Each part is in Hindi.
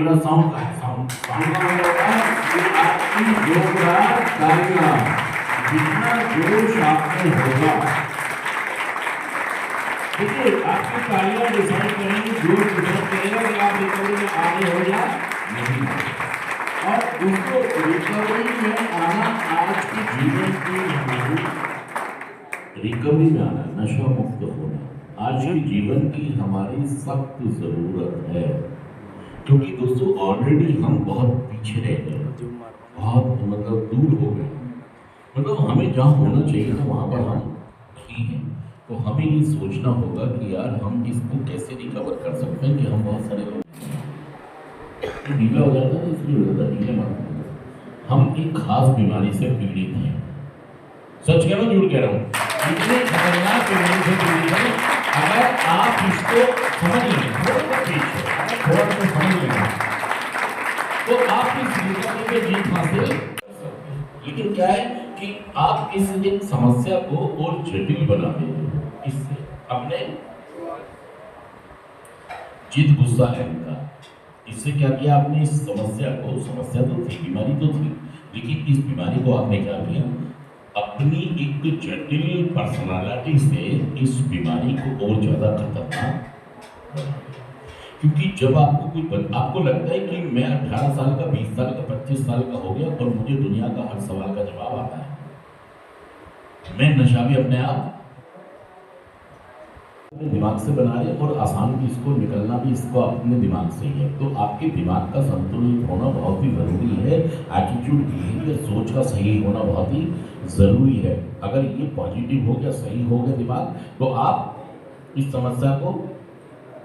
कैमरा साउंड का है, साउंड साउंड का मतलब होता है कि आपकी जोरदार तालियां, जितना जोश आपने होगा, देखिए आपकी तालियां डिसाइड करेंगी, जोश डिसाइड करेगा कि आप रिकवरी में आगे हो या नहीं। और उसको रिकवरी में आना आज के जीवन की हमारी रिकवरी में आना, नशा मुक्त होना आज के जीवन की हमारी सख्त जरूरत है। क्योंकि दोस्तों ऑलरेडी हम बहुत पीछे रह गए, बहुत मतलब दूर हो गए, मतलब हमें जहाँ होना चाहिए था वहाँ पर हम नहीं हैं। तो हमें ये सोचना होगा कि यार हम इसको कैसे रिकवर कर सकते हैं। कि हम बहुत सारे लोग ढीला हो जाता है, इसलिए हो जाता है ढीले मारते हैं। हम एक खास बीमारी से पीड़ित हैं, सच कह रहा हूँ झूठ कह रहा हूँ, इतने खतरनाक बीमारी से पीड़ित हैं। अगर आप इसको समझ लेंगे, थोड़ा सा समझ लेंगे, तो आप इस जिंदगी में जीत हासिल कर सकते हैं। लेकिन क्या है कि आप इस एक समस्या को और जटिल बना देते हो इससे अपने जिद, गुस्सा, अहंकार। इससे क्या किया आपने, इस समस्या को, समस्या तो थी, बीमारी तो थी, लेकिन इस बीमारी को आपने क्या किया, अपनी एक जटिल पर्सनालिटी से इस बीमारी को और ज्यादा खतरनाक। क्योंकि जब आपको आपको लगता है कि मैं 18 साल का, 20 साल का, 25 साल का हो गया और मुझे दुनिया का हर सवाल का जवाब आता है, मैं नशा भी अपने आप अपने दिमाग से बना रहे और आसान भी इसको निकलना भी इसको अपने दिमाग से ही है। तो आपके दिमाग का संतुलित होना बहुत ही जरूरी है। एटीट्यूड, बिहेवियर, सोच का सही होना बहुत ही जरूरी है। अगर ये पॉजिटिव हो गया, सही हो गया दिमाग, तो आप इस समस्या को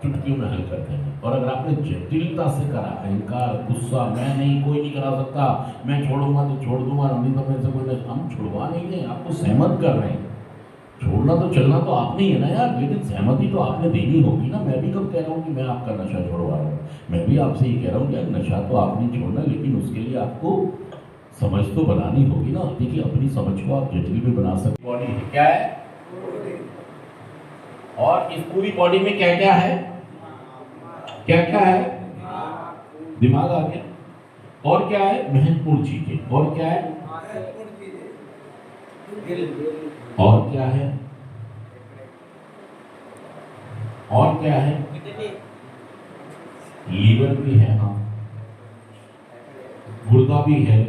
चुटकियों में हल करते हैं। और अगर आपने जटिलता से करा, अहंकार, गुस्सा, मैं नहीं, कोई नहीं करा सकता, मैं छोड़ूंगा तो छोड़ दूंगा, नहीं तो मेरे से कोई नहीं, हम छुड़वा नहीं रहे, आपको सहमत कर रहे हैं। छोड़ना तो चलना तो आपने ही है ना यार, लेकिन सहमति तो आपने देनी होगी ना। मैं भी कब कह रहा हूँ कि मैं आपका नशा छुड़वा रहा हूँ, मैं भी आपसे ये कह रहा हूँ कि नशा तो आपने छोड़ना, लेकिन उसके लिए आपको समझ तो बनानी होगी ना। देखिए अपनी समझ को आप जटिल भी बना सकते। बॉडी क्या है, और इस पूरी बॉडी में क्या क्या है, क्या क्या है, दिमाग आ गया, और क्या है, महत्वपूर्ण चीजें, और क्या है, और क्या है, और क्या है, लीवर भी है, हाँ, गुर्दा भी है,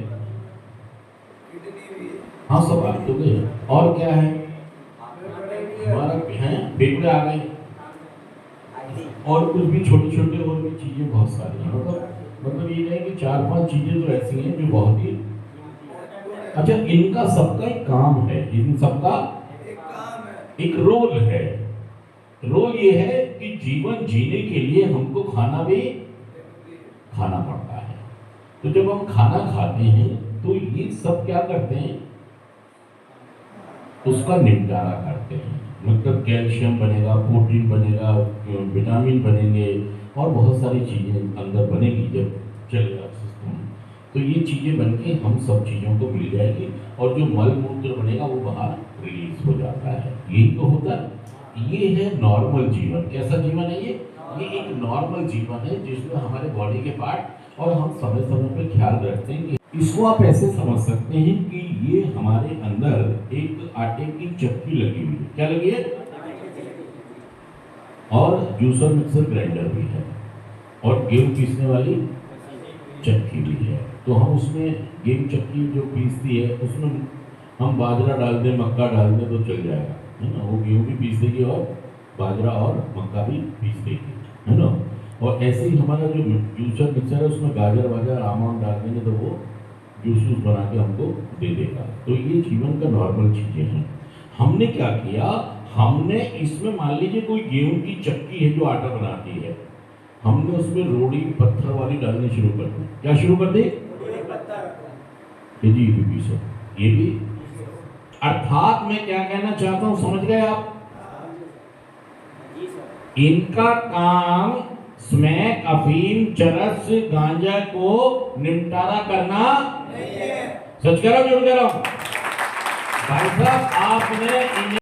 हाँ, सब बात तो गए। और क्या है, हमारा फेफड़े आ गए, और कुछ भी छोटे छोटे और भी चीजें बहुत सारी हैं। मतलब ये नहीं कि 4-5 चीजें तो ऐसी हैं जो बहुत ही अच्छा, इनका सबका एक काम है, इन सबका एक रोल है। रोल ये है कि जीवन जीने के लिए हमको खाना भी खाना पड़ता है। तो जब हम खाना खाते हैं तो ये सब क्या करते हैं, उसका निपटारा करते हैं। मतलब कैल्शियम बनेगा, प्रोटीन बनेगा, विटामिन बनेंगे, और बहुत सारी चीजें अंदर बनेगी जब चलेगा सिस्टम। तो ये चीजें बनके हम सब चीजों को मिल जाएगी, और जो मल मूत्र बनेगा वो बाहर रिलीज हो जाता है। यही तो होता है। ये है नॉर्मल जीवन। कैसा जीवन है ये एक नॉर्मल जीवन है जिसमें हमारे बॉडी के पार्ट, और हम समय समय पे ख्याल रखते हैं। इसको आप ऐसे समझ सकते हैं कि ये हमारे अंदर एक आटे की चक्की लगी हुई है। क्या लगी है, और जूसर, मिक्सर, ग्राइंडर भी है, और गेहूं पीसने वाली चक्की भी है। तो हम उसमें गेहूं चक्की जो पीसती है उसमें हम बाजरा डाल दें, मक्का डाल दें तो चल जाएगा, है ना। वो गेहूं भी पीस देगी और बाजरा और मक्का भी पीस देगी, है ना। और ऐसे ही हमारा जो जूसर मिक्सर है उसमें गाजर वाजर आम डाल देंगे तो वो जूस बना के हमको दे देगा। तो ये जीवन का नॉर्मल चीजें हैं। हमने क्या किया, हमने इसमें मान लीजिए कोई गेहूं की चक्की है जो आटा बनाती है, हमने उसमें रोड़ी पत्थर वाली डालनी शुरू कर दी। क्या शुरू कर दी, ये भी पीसो, ये भी। अर्थात मैं क्या कहना चाहता हूं, समझ गए आप? इनका काम स्मैक, अफीम, चरस, गांजा को निपटारा करना नहीं है। सच कह रहा हूं, झूठ कह रहा हूं? भाई साहब आपने